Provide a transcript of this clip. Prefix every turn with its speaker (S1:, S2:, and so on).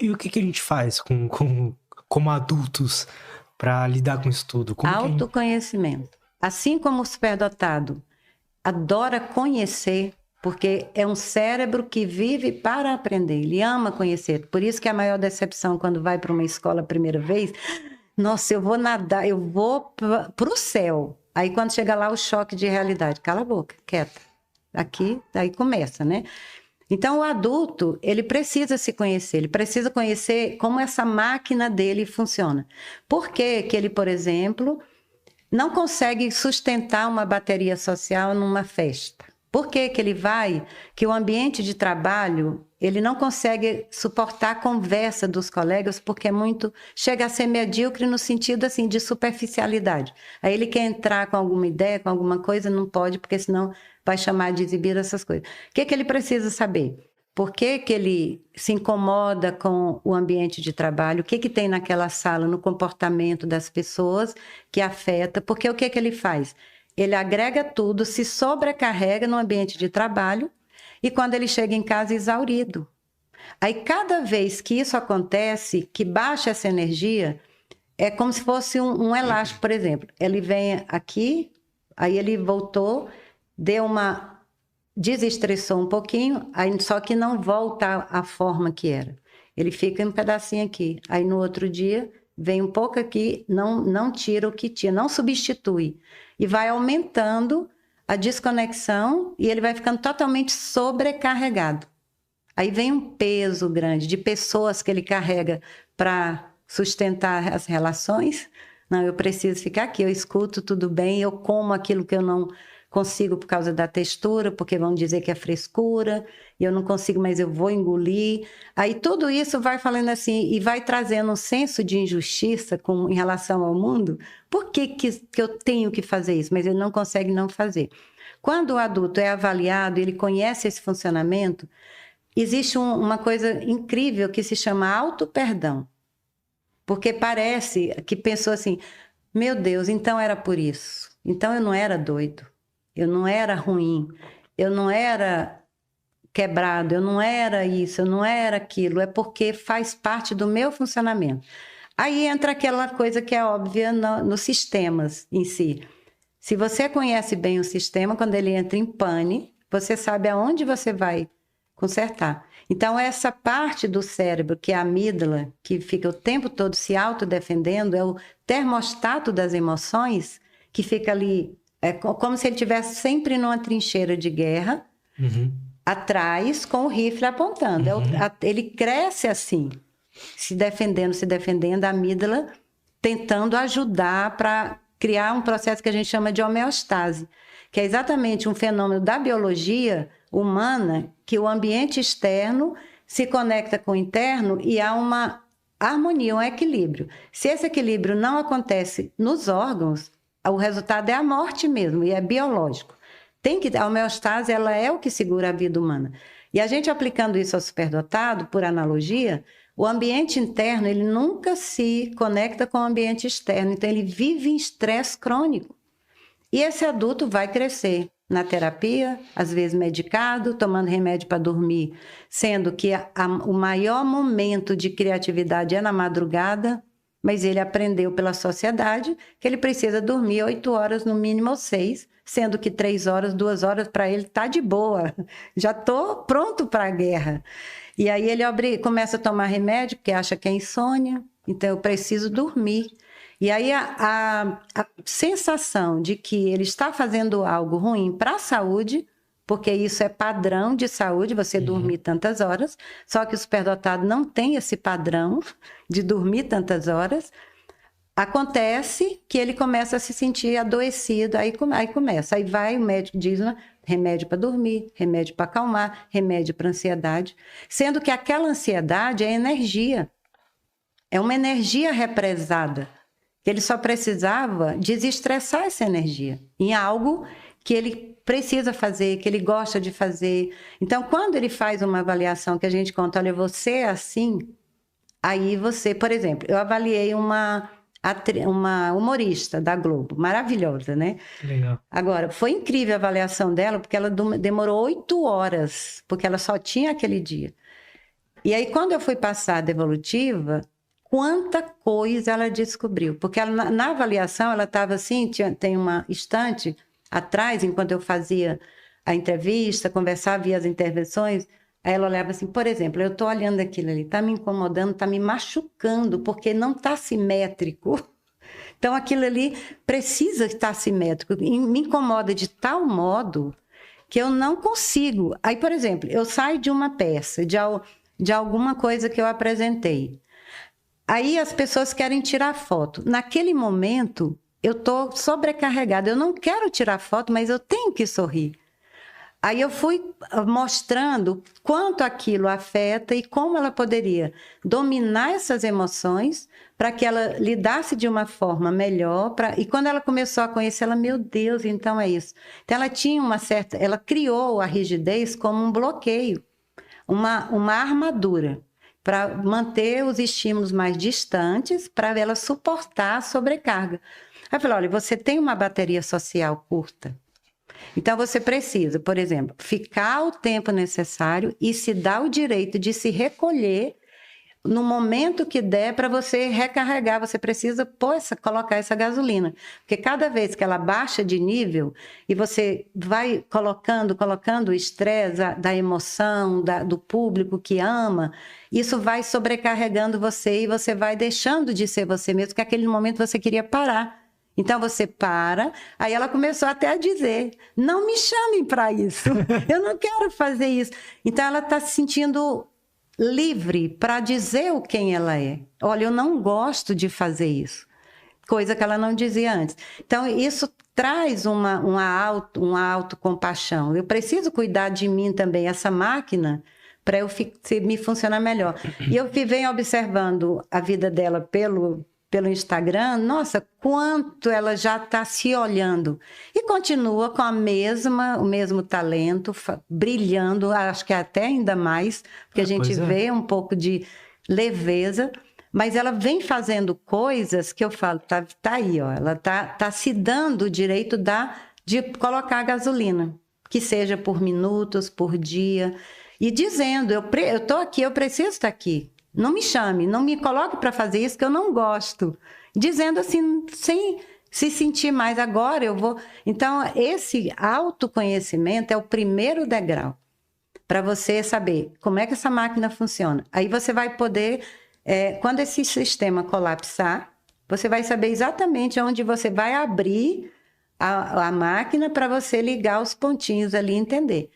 S1: E o que a gente faz como adultos para lidar com isso tudo?
S2: Autoconhecimento. Assim como o superdotado adora conhecer, porque é um cérebro que vive para aprender, ele ama conhecer. Por isso que a maior decepção quando vai para uma escola a primeira vez, nossa, eu vou nadar, eu vou para o céu. Aí quando chega lá o choque de realidade, cala a boca, quieta. Aqui, daí começa, né? Então o adulto, ele precisa se conhecer, ele precisa conhecer como essa máquina dele funciona. Por que que ele, por exemplo, não consegue sustentar uma bateria social numa festa? Por que que ele vai, que o ambiente de trabalho, ele não consegue suportar a conversa dos colegas, porque é muito, chega a ser medíocre no sentido assim de superficialidade. Aí ele quer entrar com alguma ideia, com alguma coisa, não pode, porque senão vai chamar de exibir essas coisas. O que que ele precisa saber? Por que que ele se incomoda com o ambiente de trabalho? O que que tem naquela sala, no comportamento das pessoas que afeta? Porque o que que ele faz? Ele agrega tudo, se sobrecarrega no ambiente de trabalho e quando ele chega em casa exaurido. Aí cada vez que isso acontece, que baixa essa energia, é como se fosse um elástico, por exemplo. Ele vem aqui, aí ele voltou, deu uma... desestressou um pouquinho, aí só que não volta à forma que era. Ele fica um pedacinho aqui. Aí no outro dia, vem um pouco aqui, não tira o que tinha, não substitui. E vai aumentando a desconexão e ele vai ficando totalmente sobrecarregado. Aí vem um peso grande de pessoas que ele carrega para sustentar as relações. Não, eu preciso ficar aqui, eu escuto tudo bem, eu como aquilo que eu não consigo por causa da textura, porque vão dizer que é frescura, e eu não consigo, mas eu vou engolir. Aí tudo isso vai falando assim, e vai trazendo um senso de injustiça em relação ao mundo. Por que eu tenho que fazer isso? Mas ele não consegue não fazer. Quando o adulto é avaliado, ele conhece esse funcionamento, existe uma coisa incrível que se chama auto-perdão. Porque parece que pensou assim, meu Deus, então era por isso. Então eu não era doido. Eu não era ruim, eu não era quebrado, eu não era isso, eu não era aquilo, é porque faz parte do meu funcionamento. Aí entra aquela coisa que é óbvia nos sistemas em si. Se você conhece bem o sistema, quando ele entra em pane, você sabe aonde você vai consertar. Então, essa parte do cérebro, que é a amígdala, que fica o tempo todo se autodefendendo, é o termostato das emoções, que fica ali. É como se ele estivesse sempre numa trincheira de guerra, atrás, com o rifle apontando. Ele cresce assim, se defendendo, a amígdala tentando ajudar para criar um processo que a gente chama de homeostase, que é exatamente um fenômeno da biologia humana, que o ambiente externo se conecta com o interno e há uma harmonia, um equilíbrio. Se esse equilíbrio não acontece nos órgãos, o resultado é a morte mesmo, e é biológico. A homeostase, ela é o que segura a vida humana. E a gente aplicando isso ao superdotado, por analogia, o ambiente interno, ele nunca se conecta com o ambiente externo, então ele vive em estresse crônico. E esse adulto vai crescer na terapia, às vezes medicado, tomando remédio para dormir, sendo que o maior momento de criatividade é na madrugada, mas ele aprendeu pela sociedade que ele precisa dormir 8 horas no mínimo ou 6, sendo que 3 horas, 2 horas para ele tá de boa, já estou pronto para a guerra. E aí ele começa a tomar remédio porque acha que é insônia, então eu preciso dormir. E aí a sensação de que ele está fazendo algo ruim para a saúde, porque isso é padrão de saúde, você dormir tantas horas, só que o superdotado não tem esse padrão de dormir tantas horas, acontece que ele começa a se sentir adoecido, aí começa, aí vai, o médico diz, remédio para dormir, remédio para acalmar, remédio para ansiedade, sendo que aquela ansiedade é energia, é uma energia represada, que ele só precisava desestressar essa energia em algo que ele precisa fazer, que ele gosta de fazer. Então, quando ele faz uma avaliação que a gente conta, olha, você é assim, aí você, por exemplo, eu avaliei uma humorista da Globo, maravilhosa, né?
S1: Legal.
S2: Agora, foi incrível a avaliação dela, porque ela demorou 8 horas, porque ela só tinha aquele dia. E aí, quando eu fui passar a devolutiva, quanta coisa ela descobriu. Porque ela, na avaliação, ela estava assim, tem uma estante atrás, enquanto eu fazia a entrevista, conversava, via as intervenções, aí ela olhava assim, por exemplo, eu estou olhando aquilo ali, está me incomodando, está me machucando, porque não está simétrico. Então, aquilo ali precisa estar simétrico. E me incomoda de tal modo que eu não consigo. Aí, por exemplo, eu saio de uma peça, de alguma coisa que eu apresentei. Aí as pessoas querem tirar foto. Naquele momento, eu estou sobrecarregada. Eu não quero tirar foto, mas eu tenho que sorrir. Aí eu fui mostrando quanto aquilo afeta e como ela poderia dominar essas emoções para que ela lidasse de uma forma melhor. E quando ela começou a conhecer, ela, meu Deus, então é isso. Então ela tinha uma certa... Ela criou a rigidez como um bloqueio, uma armadura para manter os estímulos mais distantes, para ela suportar a sobrecarga. Aí eu falei, olha, você tem uma bateria social curta. Então, você precisa, por exemplo, ficar o tempo necessário e se dar o direito de se recolher no momento que der para você recarregar. Você precisa colocar essa gasolina. Porque cada vez que ela baixa de nível e você vai colocando o estresse da emoção, do público que ama, isso vai sobrecarregando você e você vai deixando de ser você mesmo, porque naquele momento você queria parar. Então você para, aí ela começou até a dizer, não me chamem para isso, eu não quero fazer isso. Então ela está se sentindo livre para dizer quem ela é. Olha, eu não gosto de fazer isso, coisa que ela não dizia antes. Então isso traz uma autocompaixão. Eu preciso cuidar de mim também, essa máquina, para eu me funcionar melhor. E eu venho observando a vida dela pelo Instagram, nossa, quanto ela já está se olhando. E continua com o mesmo talento, brilhando, acho que até ainda mais, porque a gente vê um pouco de leveza, mas ela vem fazendo coisas que eu falo, tá aí, ó, ela tá se dando o direito de colocar a gasolina, que seja por minutos, por dia, e dizendo, eu estou aqui, eu preciso estar aqui. Não me chame, não me coloque para fazer isso que eu não gosto. Dizendo assim, sem se sentir mais, agora eu vou... Então, esse autoconhecimento é o primeiro degrau para você saber como é que essa máquina funciona. Aí você vai poder, quando esse sistema colapsar, você vai saber exatamente onde você vai abrir a máquina para você ligar os pontinhos ali e entender.